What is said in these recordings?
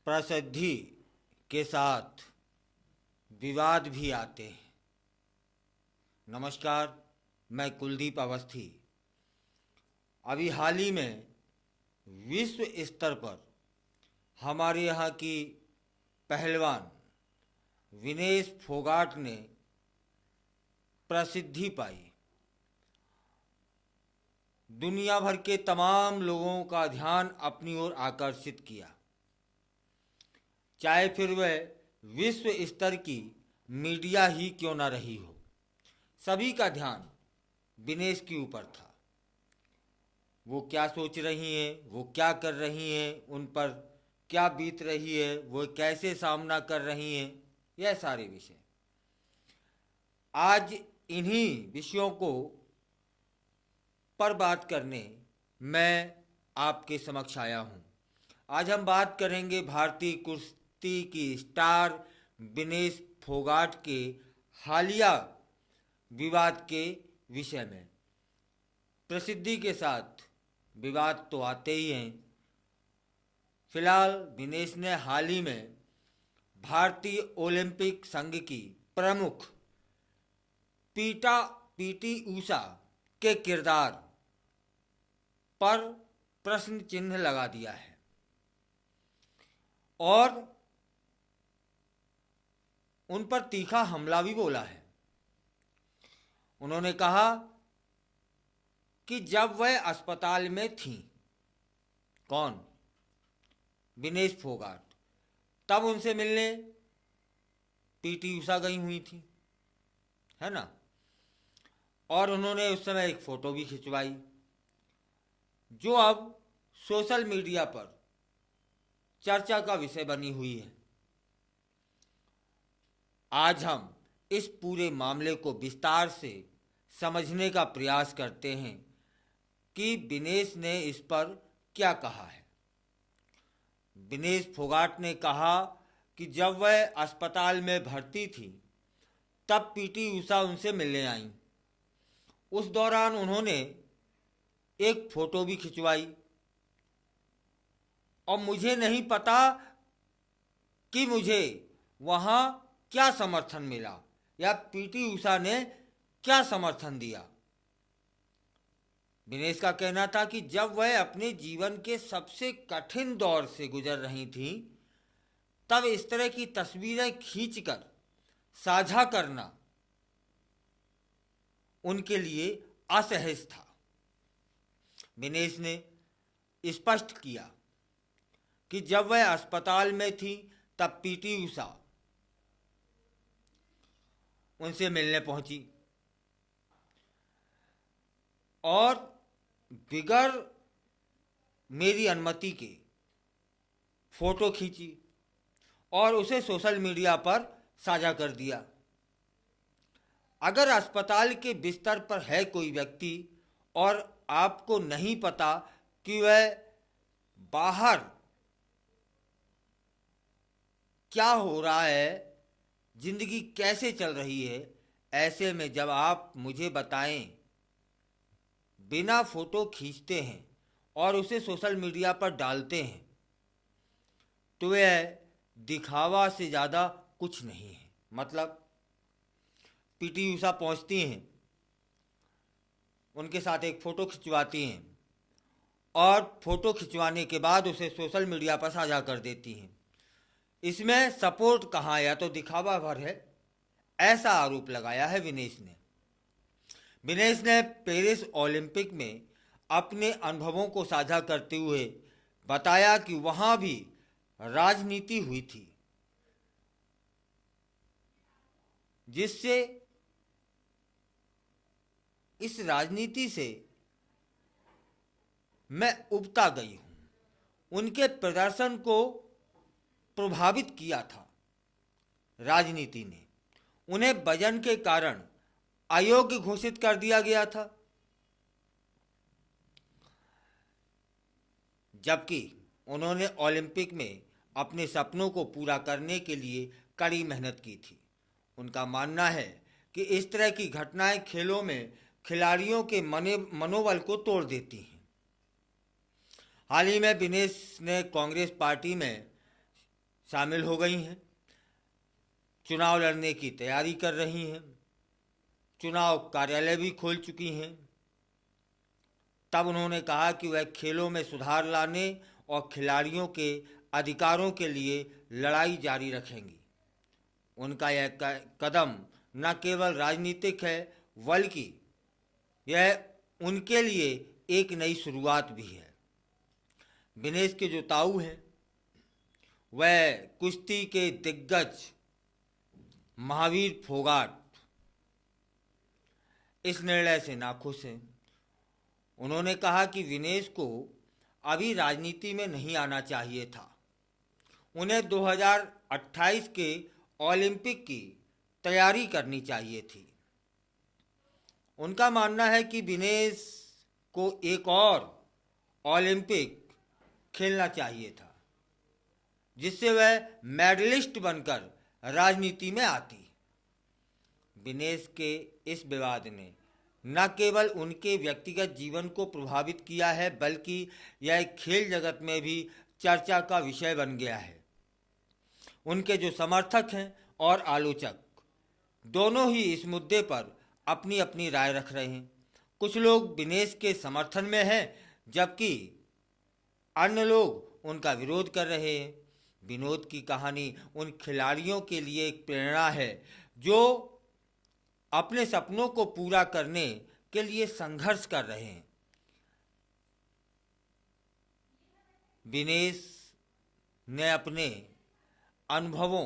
प्रसिद्धि के साथ विवाद भी आते हैं। नमस्कार, मैं कुलदीप अवस्थी। अभी हाल ही में विश्व स्तर पर हमारे यहाँ की पहलवान विनेश फोगाट ने प्रसिद्धि पाई। दुनिया भर के तमाम लोगों का ध्यान अपनी ओर आकर्षित किया, चाहे फिर वह विश्व स्तर की मीडिया ही क्यों न रही हो। सभी का ध्यान विनेश के ऊपर था। वो क्या सोच रही हैं, वो क्या कर रही हैं, उन पर क्या बीत रही है, वो कैसे सामना कर रही हैं, यह सारे विषय। आज इन्हीं विषयों को पर बात करने मैं आपके समक्ष आया हूँ। आज हम बात करेंगे भारतीय कुश्ती की स्टार विनेश फोगाट के हालिया विवाद के विषय में। प्रसिद्धि के साथ विवाद तो आते ही हैं। फिलहाल विनेश ने हाल ही में भारतीय ओलंपिक संघ की प्रमुख पीटी ऊषा के किरदार पर प्रश्न चिन्ह लगा दिया है और उन पर तीखा हमला भी बोला है। उन्होंने कहा कि जब वह अस्पताल में थीं, कौन? विनेश फोगाट, तब उनसे मिलने पीटी ऊषा गई हुई थी, है ना। और उन्होंने उस समय एक फोटो भी खिंचवाई जो अब सोशल मीडिया पर चर्चा का विषय बनी हुई है। आज हम इस पूरे मामले को विस्तार से समझने का प्रयास करते हैं कि विनेश ने इस पर क्या कहा है। विनेश फोगाट ने कहा कि जब वह अस्पताल में भर्ती थी तब पीटी ऊषा उनसे मिलने आई। उस दौरान उन्होंने एक फोटो भी खिंचवाई और मुझे नहीं पता कि मुझे वहां क्या समर्थन मिला या पीटी ऊषा ने क्या समर्थन दिया। विनेश का कहना था कि जब वह अपने जीवन के सबसे कठिन दौर से गुजर रही थी तब इस तरह की तस्वीरें खींचकर साझा करना उनके लिए असहज था। विनेश ने स्पष्ट किया कि जब वह अस्पताल में थी तब पीटी ऊषा उनसे मिलने पहुंची और बिगर मेरी अनुमति के फोटो खींची और उसे सोशल मीडिया पर साझा कर दिया। अगर अस्पताल के बिस्तर पर है कोई व्यक्ति और आपको नहीं पता कि वह बाहर क्या हो रहा है, जिंदगी कैसे चल रही है, ऐसे में जब आप मुझे बताएं, बिना फोटो खींचते हैं और उसे सोशल मीडिया पर डालते हैं तो यह दिखावा से ज़्यादा कुछ नहीं है। मतलब पीटी ऊषा पहुंचती हैं, उनके साथ एक फ़ोटो खिंचवाती हैं और फोटो खिंचवाने के बाद उसे सोशल मीडिया पर साझा कर देती हैं। इसमें सपोर्ट कहाँ, या तो दिखावा भर है, ऐसा आरोप लगाया है विनेश ने। विनेश ने पेरिस ओलंपिक में अपने अनुभवों को साझा करते हुए बताया कि वहाँ भी राजनीति हुई थी, जिससे इस राजनीति से मैं उबता गई हूँ। उनके प्रदर्शन को प्रभावित किया था राजनीति ने। उन्हें वजन के कारण अयोग्य घोषित कर दिया गया था, जबकि उन्होंने ओलंपिक में अपने सपनों को पूरा करने के लिए कड़ी मेहनत की थी। उनका मानना है कि इस तरह की घटनाएं खेलों में खिलाड़ियों के मनोबल को तोड़ देती हैं। हाल ही में विनेश ने कांग्रेस पार्टी में शामिल हो गई हैं, चुनाव लड़ने की तैयारी कर रही हैं, चुनाव कार्यालय भी खोल चुकी हैं। तब उन्होंने कहा कि वह खेलों में सुधार लाने और खिलाड़ियों के अधिकारों के लिए लड़ाई जारी रखेंगी। उनका यह कदम न केवल राजनीतिक है, बल्कि यह उनके लिए एक नई शुरुआत भी है। विनेश के जो ताऊ हैं वह कुश्ती के दिग्गज महावीर फोगाट इस निर्णय से नाखुश हैं। उन्होंने कहा कि विनेश को अभी राजनीति में नहीं आना चाहिए था, उन्हें 2028 के ओलंपिक की तैयारी करनी चाहिए थी। उनका मानना है कि विनेश को एक और ओलंपिक खेलना चाहिए था, जिससे वह मेडलिस्ट बनकर राजनीति में आती। विनेश के इस विवाद ने न केवल उनके व्यक्तिगत जीवन को प्रभावित किया है, बल्कि यह खेल जगत में भी चर्चा का विषय बन गया है। उनके जो समर्थक हैं और आलोचक दोनों ही इस मुद्दे पर अपनी अपनी राय रख रहे हैं। कुछ लोग विनेश के समर्थन में हैं, जबकि अन्य लोग उनका विरोध कर रहे हैं। विनोद की कहानी उन खिलाड़ियों के लिए एक प्रेरणा है जो अपने सपनों को पूरा करने के लिए संघर्ष कर रहे हैं। विनेश ने अपने अनुभवों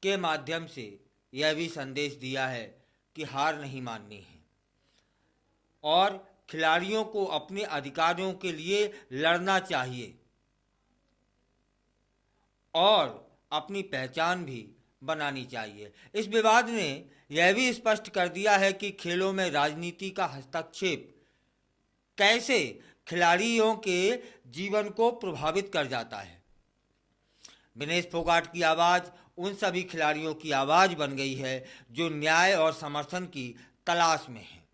के माध्यम से यह भी संदेश दिया है कि हार नहीं माननी है और खिलाड़ियों को अपने अधिकारों के लिए लड़ना चाहिए और अपनी पहचान भी बनानी चाहिए। इस विवाद ने यह भी स्पष्ट कर दिया है कि खेलों में राजनीति का हस्तक्षेप कैसे खिलाड़ियों के जीवन को प्रभावित कर जाता है। विनेश फोगाट की आवाज़ उन सभी खिलाड़ियों की आवाज़ बन गई है जो न्याय और समर्थन की तलाश में हैं।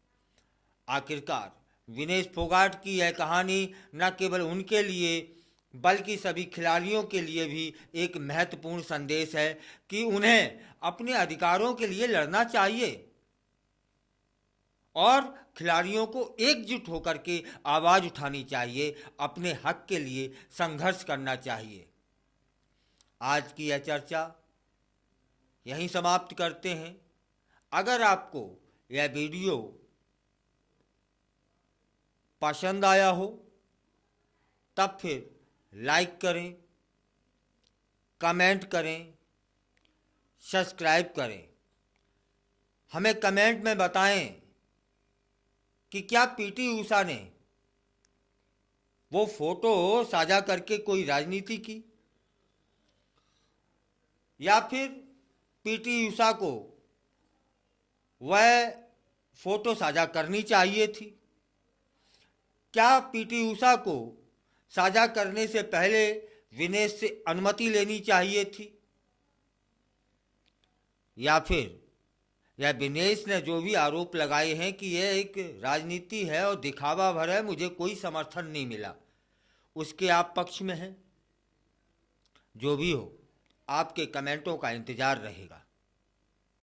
आखिरकार विनेश फोगाट की यह कहानी न केवल उनके लिए बल्कि सभी खिलाड़ियों के लिए भी एक महत्वपूर्ण संदेश है कि उन्हें अपने अधिकारों के लिए लड़ना चाहिए और खिलाड़ियों को एकजुट होकर के आवाज़ उठानी चाहिए, अपने हक के लिए संघर्ष करना चाहिए। आज की यह चर्चा यहीं समाप्त करते हैं। अगर आपको यह वीडियो पसंद आया हो तब फिर लाइक करें, कमेंट करें, सब्सक्राइब करें। हमें कमेंट में बताएं कि क्या पीटी ऊषा ने वो फोटो साझा करके कोई राजनीति की, या फिर पीटी ऊषा को वह फोटो साझा करनी चाहिए थी। क्या पीटी ऊषा को साझा करने से पहले विनेश से अनुमति लेनी चाहिए थी, या फिर यह विनेश ने जो भी आरोप लगाए हैं कि यह एक राजनीति है और दिखावा भर है, मुझे कोई समर्थन नहीं मिला, उसके आप पक्ष में हैं? जो भी हो, आपके कमेंटों का इंतजार रहेगा।